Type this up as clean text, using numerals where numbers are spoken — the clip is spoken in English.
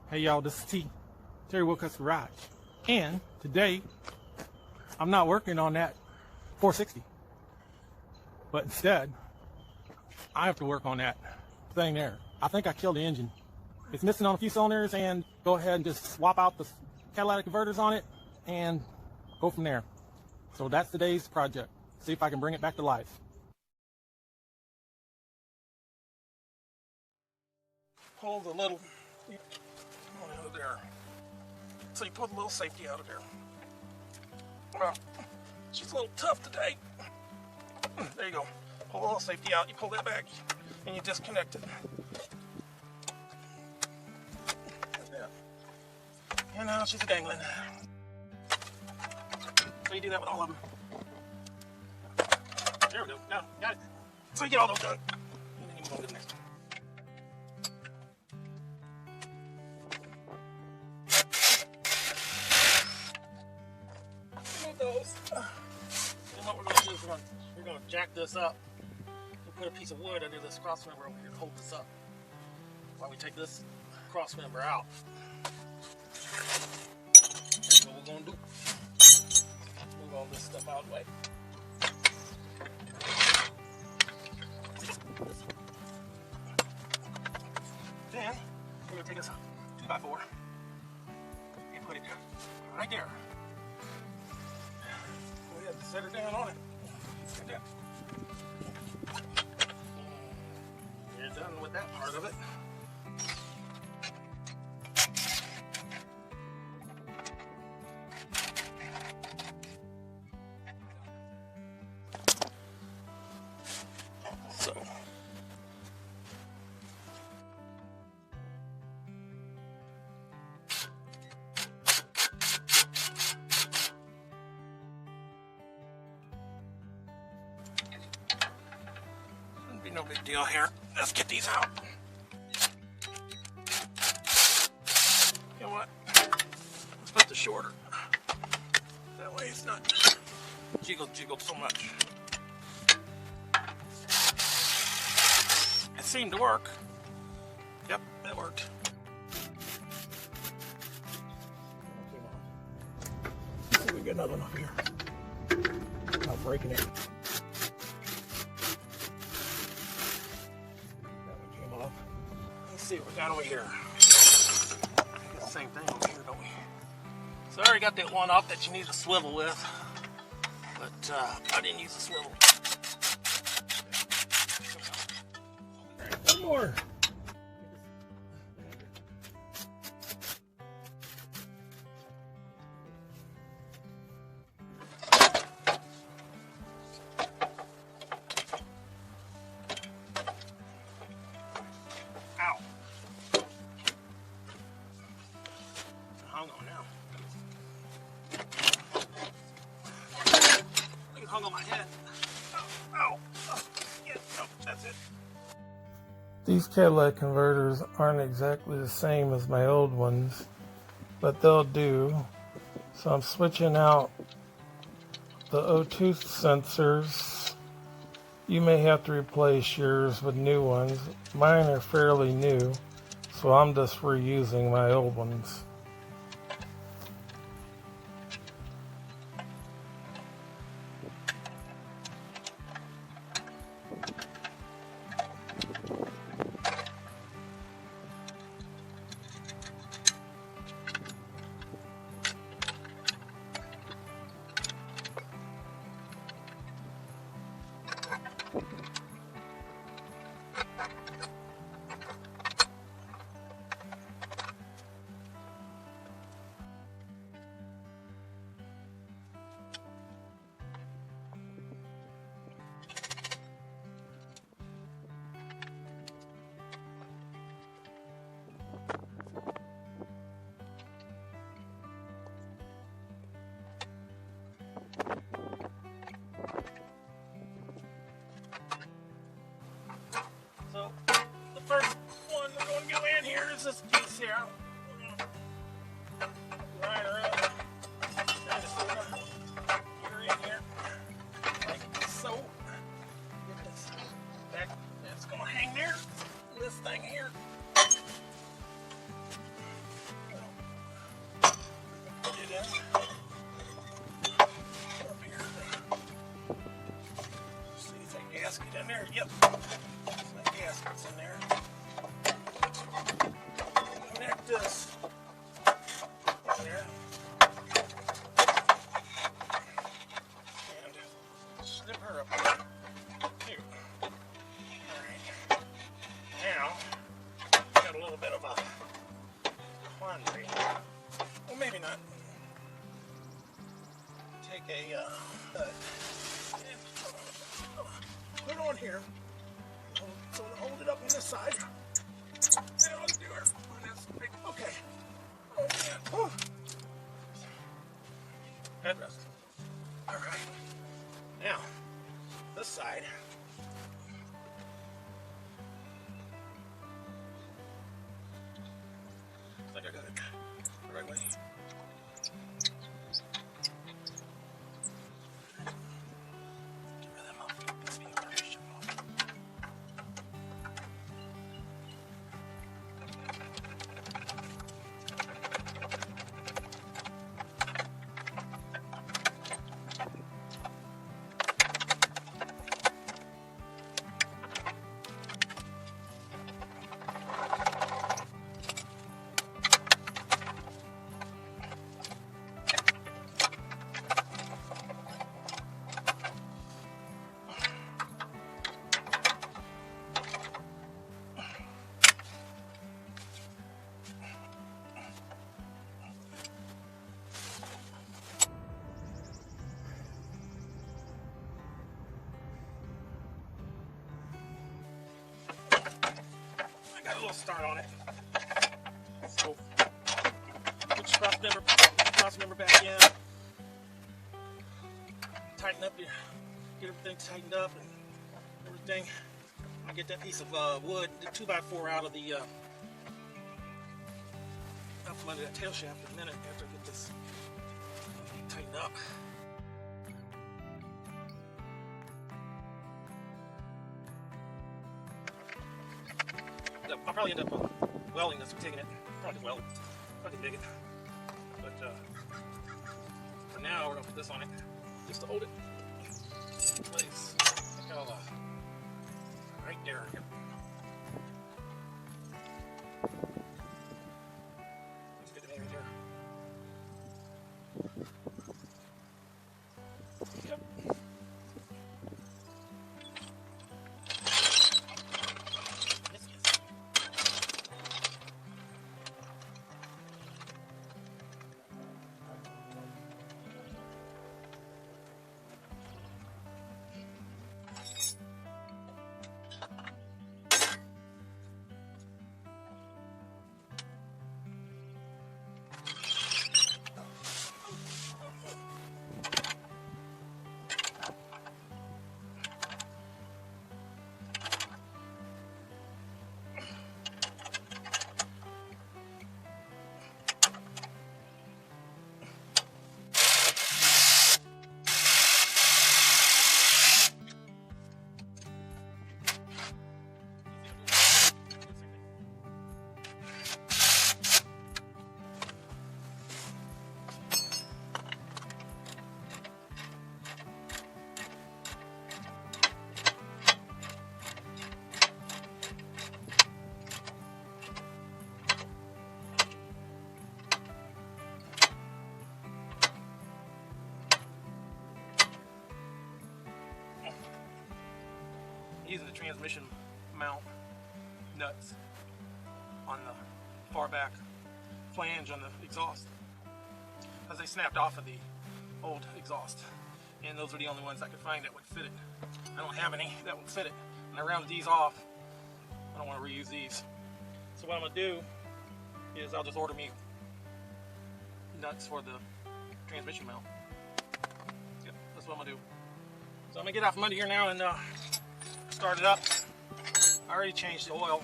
Hey y'all, this is Terry Wilcox Garage, and today I'm not working on that 460, but instead I have to work on that thing there. I think I killed the engine. It's missing on a few cylinders, and go ahead and just swap out the catalytic converters on it and go from there. So that's today's project. See if I can bring it back to life. Pull the little one out of there. So you pull the little safety out of there. Well, she's a little tough today. There you go. Pull the little safety out. You pull that back and you disconnect it. Like that. And now she's dangling. So you do that with all of them. There we go. Now, got it. So you get all those done. And then you move on to the next one. Those. And what we're going to do is we're going to jack this up and put a piece of wood under this cross member over here to hold this up while we take this cross member out. That's what we're going to do. Move all this stuff out of the way. Then we're going to take this 2x4 and put it right there. Set her down on it. Like that. You're done with that part of it. So. No big deal here. Let's get these out. You know what? Let's put this shorter. That way it's not jiggled so much. It seemed to work. Yep, that worked. Let's see, we got another one up here. Not breaking it. Let's see what we got over here. I got the same thing over here, don't we? So I already got that one off that you need a swivel with, but I didn't use a swivel. Alright, one more. Hung on now. I can hung on my head. Oh. Yeah, no, that's it. These catalytic converters aren't exactly the same as my old ones, but they'll do. So I'm switching out the O2 sensors. You may have to replace yours with new ones. Mine are fairly new, so I'm just reusing my old ones. So the first one we're going to go in here is this piece here. We're going to line her up. And just sort of get her in here like so. Get this back. It's going to hang there. This thing here. again. Up here. See if that gasket in there. Yep. That gasket's in there. Connect this in there. And snip her up here. Alright. Now, got a little bit of a quandary. Well, maybe not. Take a put it on here. So hold it up on this side. And let's do her on this. Okay. Oh man. Oh. Headrest. Alright. Now, this side. I think I got it the right way. Got a little start on it. So put your cross member back in. Tighten up your, get everything tightened up and everything. I get that piece of wood, the 2x4 out of the out from under that tail shaft in a minute after I get this tightened up. I'll probably end up welding this or taking it. Probably just weld it. I can dig it. But for now, we're going to put this on it just to hold it in place. I think I'll, right there. Yep. Let's get it in right there. Yep. Using the transmission mount nuts on the far back flange on the exhaust, because they snapped off of the old exhaust, and those are the only ones I could find that would fit it. I don't have any that would fit it, and I rounded these off. I don't want to reuse these, so what I'm going to do is I'll just order me nuts for the transmission mount. Yep, that's what I'm going to do. So I'm going to get out from under here now and start it up. I already changed the oil.